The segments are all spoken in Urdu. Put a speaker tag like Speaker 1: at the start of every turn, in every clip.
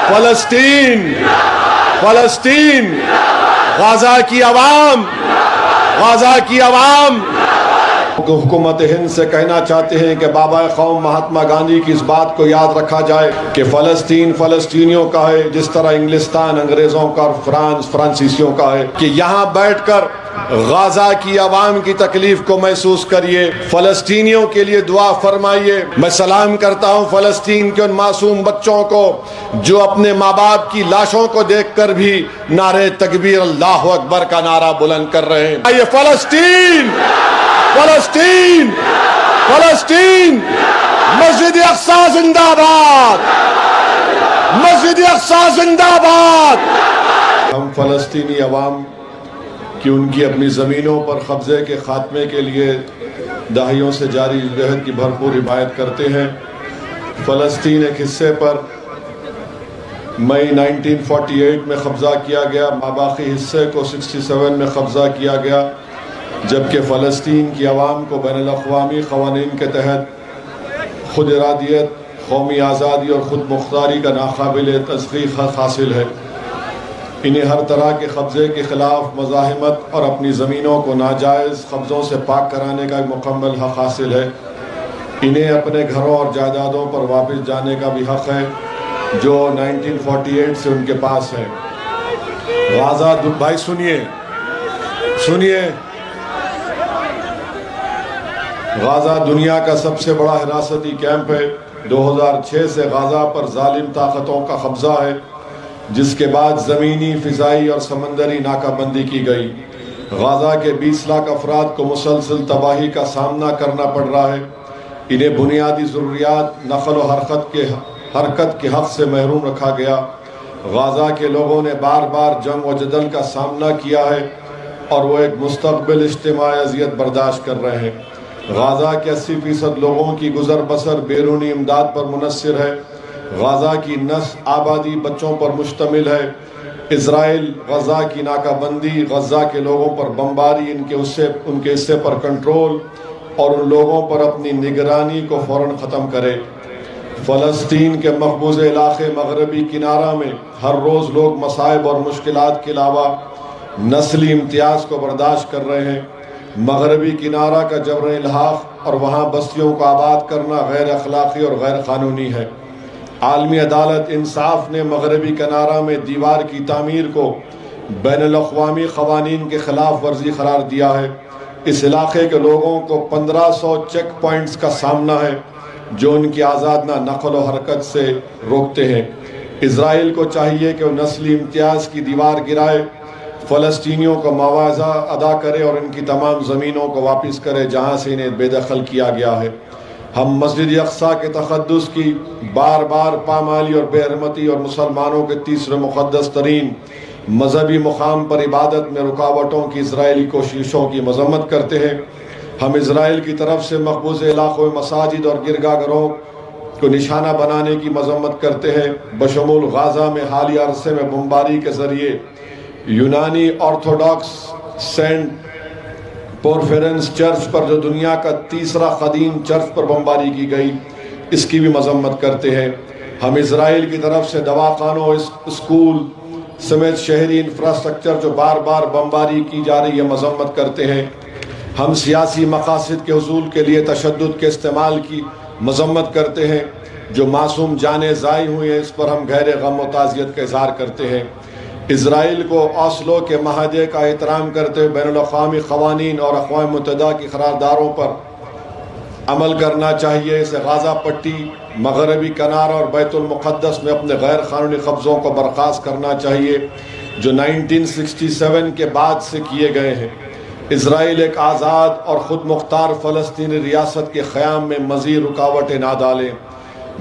Speaker 1: فلسطین فلسطین غزہ کی عوام غزہ کی عوام حکومت ہند سے کہنا چاہتے ہیں کہ بابا قوم مہاتما گاندھی کی اس بات کو یاد رکھا جائے کہ فلسطین فلسطینیوں کا ہے، جس طرح انگلستان انگریزوں کا اور فرانس فرانسیسیوں کا ہے، کہ یہاں بیٹھ کر غزہ کی عوام کی تکلیف کو محسوس کریے، فلسطینیوں کے لیے دعا فرمائیے۔ میں سلام کرتا ہوں فلسطین کے ان معصوم بچوں کو جو اپنے ماں باپ کی لاشوں کو دیکھ کر بھی نعرہ تکبیر اللہ اکبر کا نعرہ بلند کر رہے ہیں۔ یہ فلسطین فلسطین فلسطین مسجد اقصی زندہ باد، مسجد اقصی زندہ باد۔ ہم فلسطینی عوام کہ ان کی اپنی زمینوں پر قبضے کے خاتمے کے لیے دہائیوں سے جاری جہد کی بھرپور حمایت کرتے ہیں۔ فلسطین ایک حصے پر مئی 1948 میں قبضہ کیا گیا، باقی حصے کو 67 میں قبضہ کیا گیا، جبکہ فلسطین کی عوام کو بین الاقوامی قوانین کے تحت خود ارادیت، قومی آزادی اور خود مختاری کا ناقابل تحقیق حق حاصل ہے۔ انہیں ہر طرح کے قبضے کے خلاف مزاحمت اور اپنی زمینوں کو ناجائز قبضوں سے پاک کرانے کا ایک مکمل حق حاصل ہے۔ انہیں اپنے گھروں اور جائیدادوں پر واپس جانے کا بھی حق ہے جو 1948 سے ان کے پاس ہے۔ غزہ بھائی سنیے غزہ دنیا کا سب سے بڑا حراستی کیمپ ہے۔ 2006 سے غزہ پر ظالم طاقتوں کا قبضہ ہے، جس کے بعد زمینی، فضائی اور سمندری ناکہ بندی کی گئی۔ غزہ کے 20 لاکھ افراد کو مسلسل تباہی کا سامنا کرنا پڑ رہا ہے۔ انہیں بنیادی ضروریات، نقل و حرکت کے حق سے محروم رکھا گیا۔ غزہ کے لوگوں نے بار بار جنگ و جدل کا سامنا کیا ہے اور وہ ایک مستقبل اجتماعی اذیت برداشت کر رہے ہیں۔ غزہ کے 80% لوگوں کی گزر بسر بیرونی امداد پر منحصر ہے۔ غزہ کی نسل آبادی بچوں پر مشتمل ہے۔ اسرائیل غزہ کی ناکہ بندی، غزہ کے لوگوں پر بمباری، ان کے حصے پر کنٹرول اور ان لوگوں پر اپنی نگرانی کو فوراً ختم کرے۔ فلسطین کے مقبوض علاقے مغربی کنارہ میں ہر روز لوگ مصائب اور مشکلات کے علاوہ نسلی امتیاز کو برداشت کر رہے ہیں۔ مغربی کنارہ کا جبر الحاق اور وہاں بستیوں کو آباد کرنا غیر اخلاقی اور غیر قانونی ہے۔ عالمی عدالت انصاف نے مغربی کنارہ میں دیوار کی تعمیر کو بین الاقوامی قوانین کے خلاف ورزی قرار دیا ہے۔ اس علاقے کے لوگوں کو 1500 چیک پوائنٹس کا سامنا ہے جو ان کی آزادانہ نقل و حرکت سے روکتے ہیں۔ اسرائیل کو چاہیے کہ وہ نسلی امتیاز کی دیوار گرائے، فلسطینیوں کو معاوضہ ادا کرے اور ان کی تمام زمینوں کو واپس کرے جہاں سے انہیں بے دخل کیا گیا ہے۔ ہم مسجد اقصی کے تقدس کی بار بار پامالی اور بے حرمتی اور مسلمانوں کے تیسرے مقدس ترین مذہبی مقام پر عبادت میں رکاوٹوں کی اسرائیلی کوششوں کی مذمت کرتے ہیں۔ ہم اسرائیل کی طرف سے مقبوض علاقوں میں مساجد اور گرجا گھروں کو نشانہ بنانے کی مذمت کرتے ہیں، بشمول غزہ میں حالیہ عرصے میں بمباری کے ذریعے یونانی آرتھوڈاکس سینٹ پورفیرنس چرچ پر جو دنیا کا تیسرا قدیم چرچ پر بمباری کی گئی، اس کی بھی مذمت کرتے ہیں۔ ہم اسرائیل کی طرف سے دواخانوں، اسکول سمیت شہری انفراسٹرکچر جو بار بار بمباری کی جا رہی ہے مذمت کرتے ہیں۔ ہم سیاسی مقاصد کے حصول کے لیے تشدد کے استعمال کی مذمت کرتے ہیں۔ جو معصوم جانیں ضائع ہوئی ہیں اس پر ہم گہرے غم و تعزیت کا اظہار کرتے ہیں۔ اسرائیل کو اوسلو کے معاہدے کا احترام کرتے ہوئے بین الاقوامی قوانین اور اقوام متحدہ کی قراردادوں پر عمل کرنا چاہیے۔ اسے غزہ پٹی، مغربی کنارہ اور بیت المقدس میں اپنے غیر قانونی قبضوں کو برخاست کرنا چاہیے جو 1967 کے بعد سے کیے گئے ہیں۔ اسرائیل ایک آزاد اور خود مختار فلسطینی ریاست کے قیام میں مزید رکاوٹیں نہ ڈالیں۔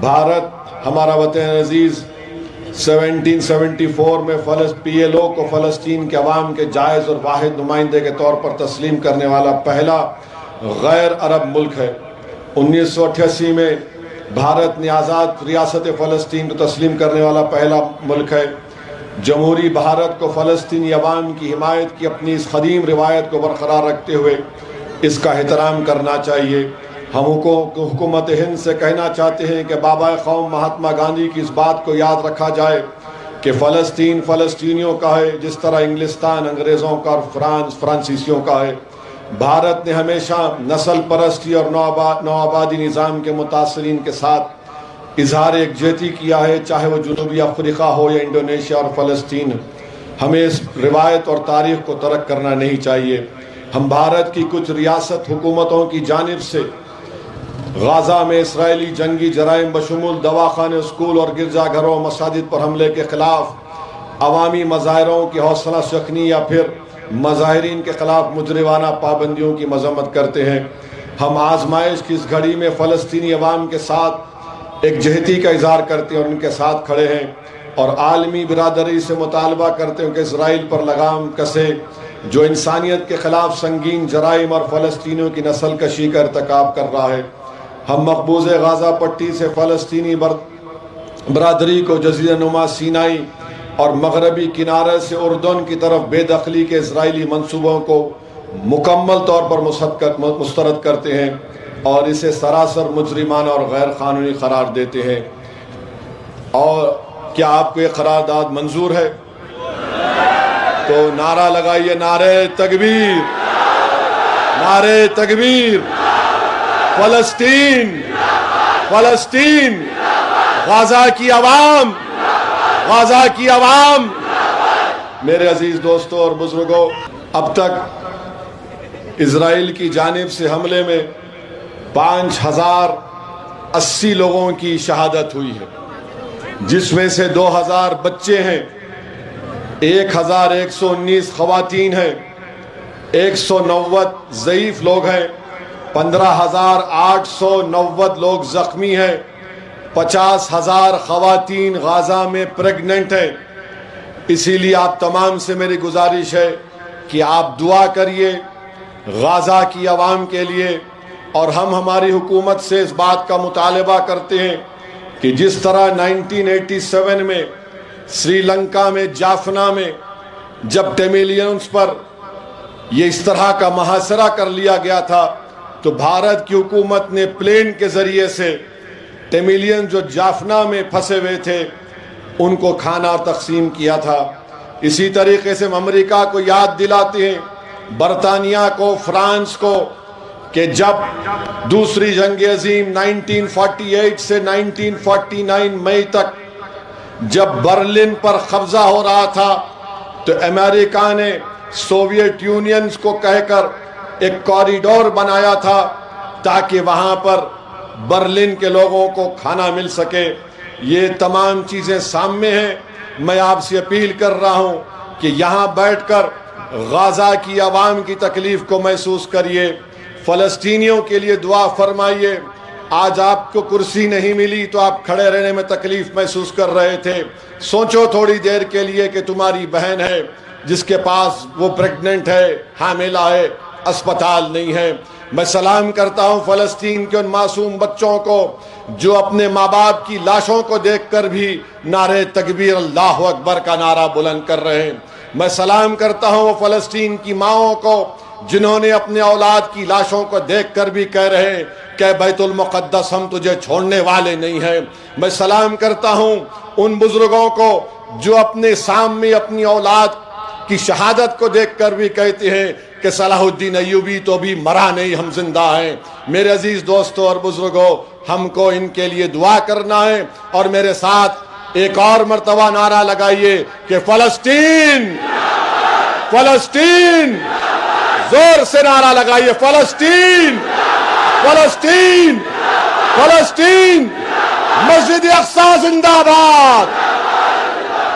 Speaker 1: بھارت ہمارا وطن عزیز 1774 میں PLO کو فلسطین کے عوام کے جائز اور واحد نمائندے کے طور پر تسلیم کرنے والا پہلا غیر عرب ملک ہے۔ 1988 میں بھارت نے آزاد ریاست فلسطین کو تسلیم کرنے والا پہلا ملک ہے۔ جمہوری بھارت کو فلسطینی عوام کی حمایت کی اپنی اس قدیم روایت کو برقرار رکھتے ہوئے اس کا احترام کرنا چاہیے۔ ہم حکومت ہند سے کہنا چاہتے ہیں کہ بابا قوم مہاتما گاندھی کی اس بات کو یاد رکھا جائے کہ فلسطین فلسطینیوں کا ہے، جس طرح انگلستان انگریزوں کا اور فرانس فرانسیسیوں کا ہے۔ بھارت نے ہمیشہ نسل پرستی اور نوآبادی نظام کے متاثرین کے ساتھ اظہار یکجہتی کیا ہے، چاہے وہ جنوبی افریقہ ہو یا انڈونیشیا اور فلسطین۔ ہمیں اس روایت اور تاریخ کو ترک کرنا نہیں چاہیے۔ ہم بھارت کی کچھ ریاست حکومتوں کی جانب سے غزہ میں اسرائیلی جنگی جرائم بشمول دواخانے، اسکول اور گرجا گھروں مساجد پر حملے کے خلاف، عوامی مظاہروں کی حوصلہ شکنی یا پھر مظاہرین کے خلاف مجرمانہ پابندیوں کی مذمت کرتے ہیں۔ ہم آزمائش کی اس گھڑی میں فلسطینی عوام کے ساتھ یکجہتی کا اظہار کرتے ہیں اور ان کے ساتھ کھڑے ہیں، اور عالمی برادری سے مطالبہ کرتے ہیں کہ اسرائیل پر لگام کسے جو انسانیت کے خلاف سنگین جرائم اور فلسطینیوں کی نسل کشی کا ارتکاب کر رہا ہے۔ ہم مقبوض غزہ پٹی سے فلسطینی برادری کو جزیرہ نما سینائی اور مغربی کنارے سے اردن کی طرف بے دخلی کے اسرائیلی منصوبوں کو مکمل طور پر مسترد کرتے ہیں اور اسے سراسر مجرمانہ اور غیر قانونی قرار دیتے ہیں۔ اور کیا آپ کو یہ قرارداد منظور ہے؟ تو نعرہ لگائیے، نعرہ تکبیر، نعرہ تکبیر، فلسطین، فلسطین، غزہ کی عوام، غزہ کی عوام۔ میرے عزیز دوستوں اور بزرگوں، اب تک اسرائیل کی جانب سے حملے میں 5080 لوگوں کی شہادت ہوئی ہے، جس میں سے 2000 بچے ہیں، 1119 خواتین ہیں، 190 ضعیف لوگ ہیں، 15890 لوگ زخمی ہیں، 50,000 خواتین غزہ میں پریگننٹ ہیں۔ اسی لیے آپ تمام سے میری گزارش ہے کہ آپ دعا کریے غزہ کی عوام کے لیے، اور ہم ہماری حکومت سے اس بات کا مطالبہ کرتے ہیں کہ جس طرح 1987 میں سری لنکا میں جافنا میں جب ٹیمیلینز پر یہ اس طرح کا محاصرہ کر لیا گیا تھا، تو بھارت کی حکومت نے پلین کے ذریعے سے ٹیمیلین جو جافنا میں پھنسے ہوئے تھے ان کو کھانا تقسیم کیا تھا۔ اسی طریقے سے ہم امریکہ کو یاد دلاتے ہیں، برطانیہ کو، فرانس کو، کہ جب دوسری جنگ عظیم 1948 سے 1949 مئی تک جب برلن پر قبضہ ہو رہا تھا، تو امریکہ نے سوویت یونین کو کہہ کر ایک کوریڈور بنایا تھا تاکہ وہاں پر برلن کے لوگوں کو کھانا مل سکے۔ یہ تمام چیزیں سامنے ہیں۔ میں آپ سے اپیل کر رہا ہوں کہ یہاں بیٹھ کر غزہ کی عوام کی تکلیف کو محسوس کریے، فلسطینیوں کے لیے دعا فرمائیے۔ آج آپ کو کرسی نہیں ملی تو آپ کھڑے رہنے میں تکلیف محسوس کر رہے تھے، سوچو تھوڑی دیر کے لیے کہ تمہاری بہن ہے جس کے پاس وہ پریگننٹ ہے، حاملہ ہے، اسپتال نہیں ہے۔ میں سلام کرتا ہوں فلسطین کے ان معصوم بچوں کو جو اپنے ماں باپ کی لاشوں کو دیکھ کر بھی نعرہ تکبیر اللہ اکبر کا نعرہ بلند کر رہے ہیں۔ میں سلام کرتا ہوں وہ فلسطین کی ماؤں کو جنہوں نے اپنے اولاد کی لاشوں کو دیکھ کر بھی کہہ رہے ہیں کہ بیت المقدس ہم تجھے چھوڑنے والے نہیں ہیں۔ میں سلام کرتا ہوں ان بزرگوں کو جو اپنے سامنے اپنی اولاد کی شہادت کو دیکھ کر بھی کہتے ہیں کہ صلاح الدین ایوبی تو بھی مرا نہیں، ہم زندہ ہیں۔ میرے عزیز دوستوں اور بزرگوں، ہم کو ان کے لیے دعا کرنا ہے، اور میرے ساتھ ایک اور مرتبہ نعرہ لگائیے کہ فلسطین، فلسطین، زور سے نعرہ لگائیے، فلسطین، فلسطین، فلسطین، مسجد اقصی زندہ باد،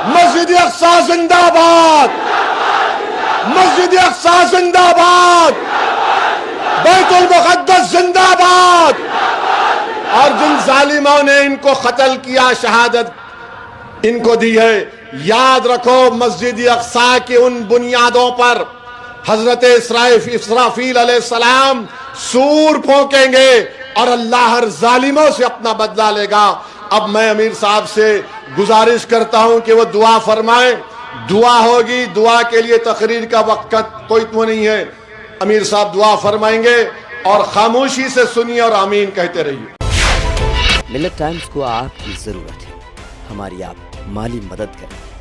Speaker 1: مسجد اقصی زندہ باد، مسجد اقصی زندہ باد، بیت المقدس زندہ باد۔ اور جن ظالموں نے ان کو قتل کیا، شہادت ان کو دی ہے، یاد رکھو مسجد اقصی کے ان بنیادوں پر حضرت اسرافیل علیہ السلام سور پھونکیں گے اور اللہ ہر ظالموں سے اپنا بدلہ لے گا۔ اب میں امیر صاحب سے گزارش کرتا ہوں کہ وہ دعا فرمائیں، دعا ہوگی، دعا کے لیے تقریر کا وقت کوئی تو نہیں ہے، امیر صاحب دعا فرمائیں گے اور خاموشی سے سنیے اور آمین کہتے رہیے۔
Speaker 2: ملت ٹائمز کو آپ کی ضرورت ہے، ہماری آپ مالی مدد کریں۔